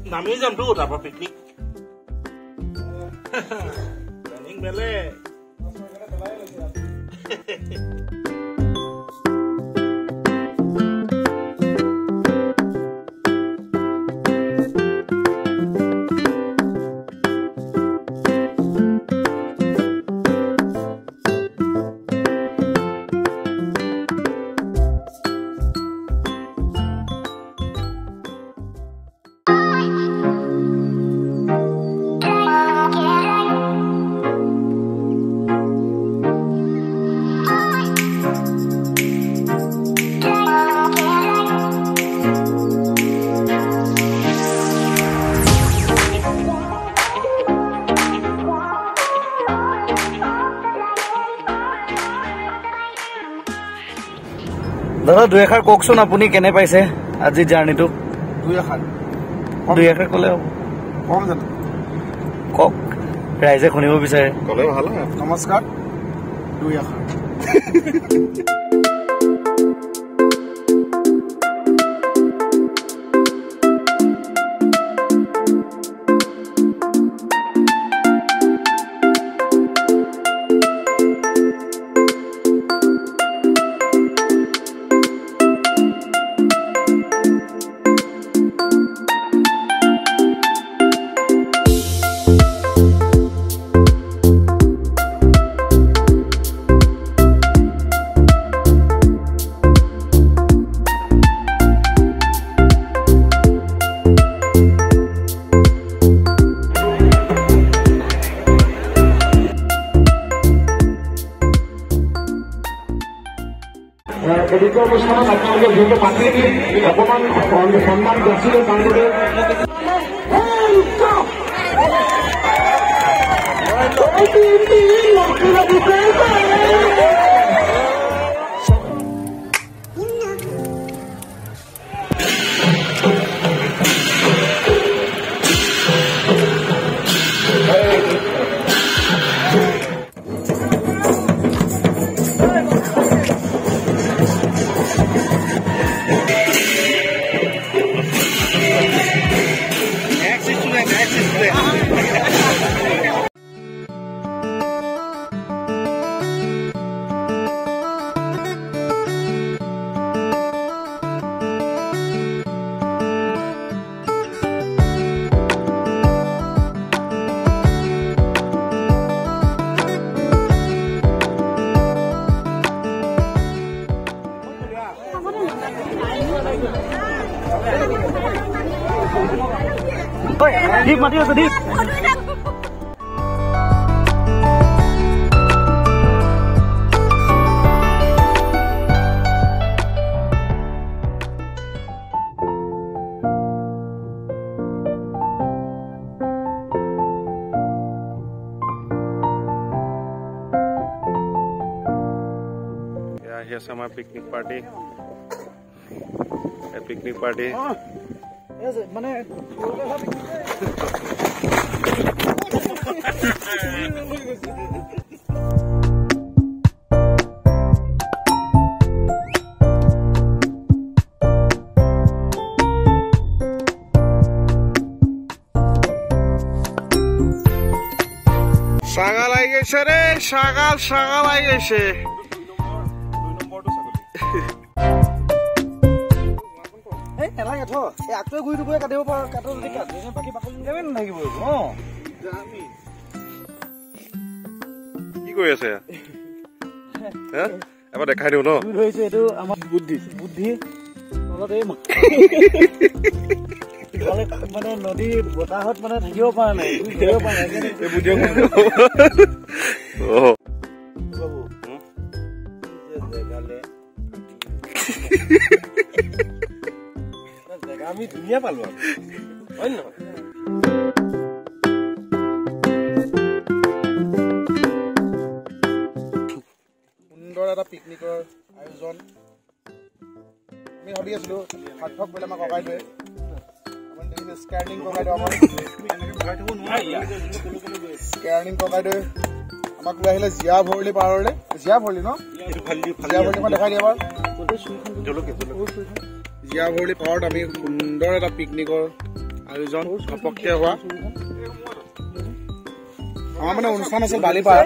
নামি যামতো তাৰপৰা picnic planning বেলে দাদা দুই এষাৰ কওকচোন আপুনি কেনে পাইছে আজি জাৰ্নিটো দুই এষাৰ ক'লে হ'ব কম জানো কওক ৰাইজে শুনিব বিচাৰে ক'লে ভাল নমস্কাৰ দুই এষাৰ পবিত্ৰ অনুষ্ঠানত আপোনালোকে যিহেতু পাতি অকণমান সন্মান যাচিলে তাৰবাবে দীপ মাতি আছে দীপ Here's my picnic party. A picnic party. মানে ছাগল আহি গৈছে ৰে ছাগল আহি গৈছে কি কৰি আছে এবাৰ দেখাই দিওঁ ন এইটো আমাৰ বুদ্ধি মানে নদীৰ বতাহত মানে থাকিব পৰা নাই আমি ধুনীয়া পালো হয় নহয় সুন্দৰ এটা পিকনিকৰ আয়োজন আমি ভাবি আছিলো সাৰ্থক বোলে আমাক ককাই দিয়ে স্কেয়াৰিং ককাই দিয়ে আমাক লৈ আহিলে জীয়া ভৰলি পাৰলৈ জীয়া ভৰলি ন জীয়া ভৰলি মই দেখাই দিয়ে এবাৰ জীয়া ভৰলি পাৰত আমি সুন্দৰ এটা পিকনিকৰ আয়োজন ঘপককে হোৱা আমাৰ মানে অনুষ্ঠান আছিল বালিপাৰা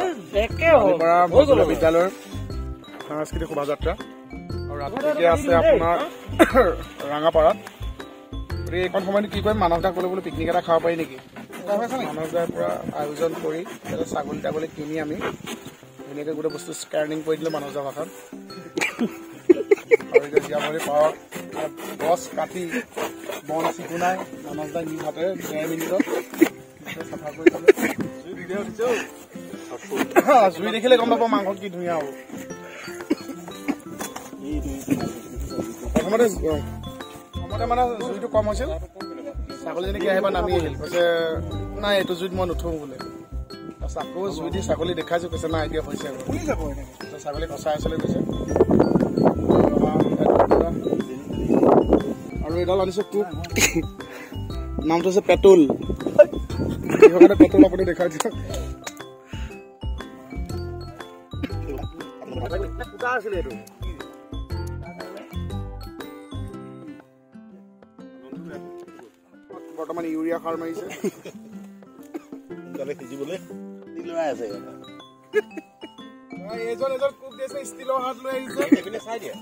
বিদ্যালয়ৰ সাংস্কৃতিক শোভাযাত্ৰা আৰু ৰাতিকে আছে আপোনাৰ ৰাঙাপাৰাত গতিকে এইকণ সময়ত কি কৰিম মানস দাক বোলে পিকনিক এটা খাব পাৰি নেকি মানস দাৰ পৰা আয়োজন কৰি ছাগলী তাগলী কিনি আমি ধুনীয়াকৈ গোটেই বস্তু স্কেনিং কৰি দিলোঁ মানস দা ভাষাত জীয়াভৰি পাৰত গছ কাটি বন চিকুণাই মানস দাই নি হাতেৰে 10 মিনিটত চাফা কৰি জুই দেখিলে গম নাপাওঁ মাংস কি ধুনীয়া হ'ব প্ৰথমতে মানে জুইটো কম হৈছিল ছাগলীজনী কি আহিবা নামি আহিল কৈছে নাই এইটো জুইত মই নুঠো বোলে আকৌ জুই দি ছাগলী দেখাইছো কৈছে নাই এতিয়া হৈছে ছাগলী কচাই চলি গৈছে আৰু এডাল আনিছো টোপ নামটো হৈছে পেট্ৰল পেট্ৰল আপুনি দেখাই দিয়ক বৰ্তমান ইউৰিয়া সাৰ মাৰিছে এজন কুক দিছে ষ্টিলৰ হাত লৈ আহিছে চাই দিয়া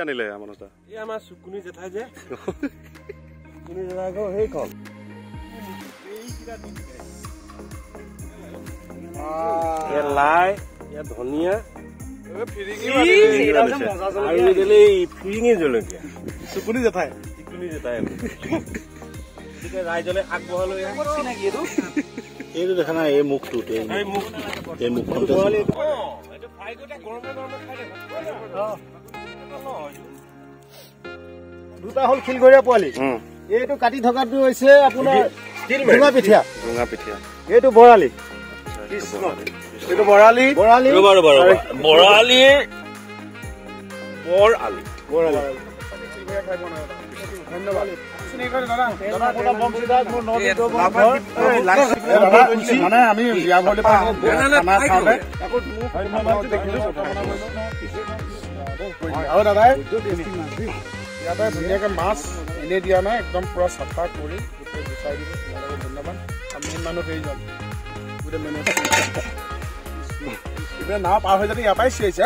আনিলে আমানতা এই আমাৰ সুকুনি জেঠাই যে সুকুনি জেঠাই গো হেই কল এই কিটা দিছে এ লাই এ ধনিয়া এ ফিৰিঙি মাৰি এটা মজা জলকীয়া আৰু দিলে ফিৰিঙি জলকীয়া সুকুনি জেঠাই ঠিক ৰাইজলে আগবঢ়ালৈ চিনাকি এইটো দেখা নাই এই মুখটো এই মুখখন এইটো ফ্ৰাই কৰিটা গৰমে খাই দে দুটা হল খিলগৰীয়া পোৱালি এইটো কাটি থকাটো হৈছে আপোনাৰ ঢুঙা পিঠিয়া এইটো বৰালি এইটো বৰালি ধন্যবাদ মানে আমি আৰু দাদাই ইয়াতে ধুনীয়াকে মাছ এনেই দিয়া নাই একদম পুৰা চাফা কৰি গোটেই গুচাই দিব ধন্যবাদ আমি মানুহ হেৰি যাম গোটেই মেনেজ নাও পাৰ হৈ যাতে ইয়াৰ পৰাই চিঞৰিছে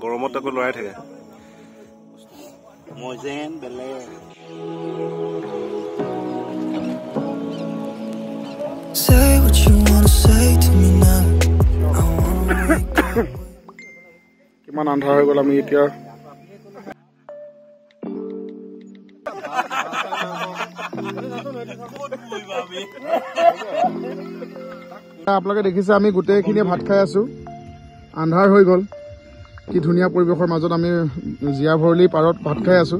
গৰমত আকৌ লৰাই থাকে মই যেন বেলেগ Say what you wanna say to me now I wanna wake up কিমান আন্ধাৰ হৈ গ'ল আমি এতিয়া আপোনালোকে দেখিছে আমি গোটেইখিনি ভাত খাই আছো আন্ধাৰ হৈ গ'ল কি ধুনীয়া পৰিবেশৰ মাজত আমি জিয়া ভৰলি পাৰত ভাত খাই আছো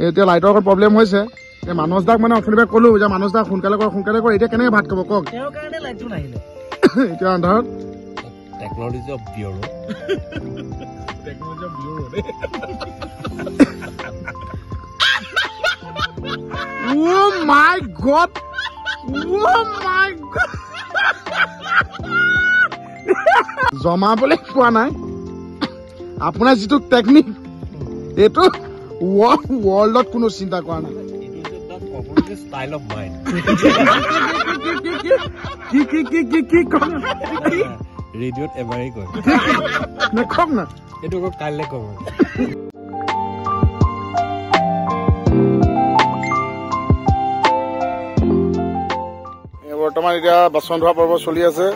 এতিয়া লাইটৰ প্ৰব্লেম হৈছে এই মানস দাক মানে অথনিবাৰ ক'লো যে মানস দাক সোনকালে কৰ এতিয়া কেনেকৈ ভাত খাব কওক তেওঁৰ কাৰণে লাইটটো নাহিলে এতিয়া আন্ধাৰত technology of bureau Oh my god! Oh my god! জমাবলৈ পোৱা নাই আপোনাৰ যিটো টেকনিক এইটো ৱৰ্ল্ডত কোনো চিন্তা কৰা নাই ষ্টাইল অফ মাইণ্ড ৰেডিঅ'ত এবাৰেই কয় নকম না এইটো আকৌ কাইলৈ ক'ব বৰ্তমান এতিয়া বাচন ধোৱা পৰ্ব চলি আছে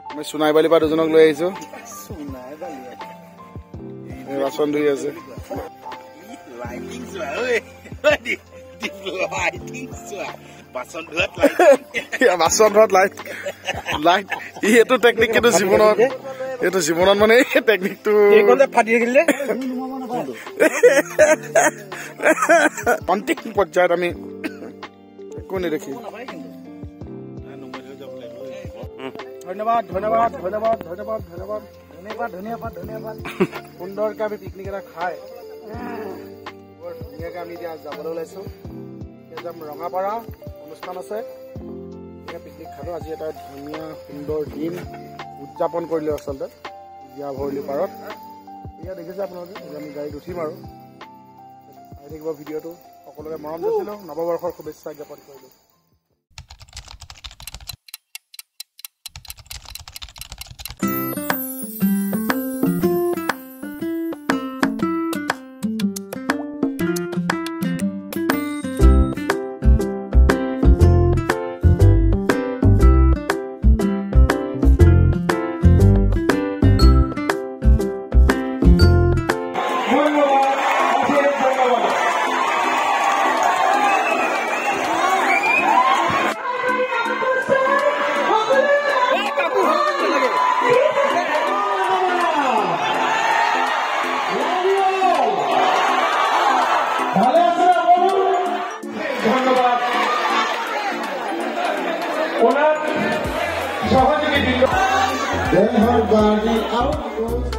আমি সোণাইবালি পৰা দুজনক লৈ আহিছো বাচন ধুই আছে বাচন ধোৱাত লাইট লাইট এইটো টেকনিক কিন্তু জীৱনত মানে এই টেকনিকটো ফাটি থাকিলে অন্তিম পৰ্যায়ত আমি একো নেদেখি ধন্যবাদ ধন্যবাদ ধন্যবাদ ধন্যবাদ ধন্যবাদ ধন্যবাদ ধন্যবাদ ধন্যবাদ সুন্দৰকে আমি পিকনিক এটা খাই বৰ ধুনীয়াকে আমি এতিয়া যাবলৈ ওলাইছো যাম ৰঙাপাৰা অনুষ্ঠান আছে পিকনিক খালো আজি এটা ধুনীয়া সুন্দৰ দিন উদযাপন কৰিলো আচলতে জীয়া ভৰলী পাৰত এয়া দেখিছে আপোনালোকে আমি গাড়ীত উঠিম আৰু আহি থাকিব ভিডিঅ'টো সকলোকে মৰম দিছিলো নৱবৰ্ষৰ শুভেচ্ছা জ্ঞাপন কৰিলো Then her body out goes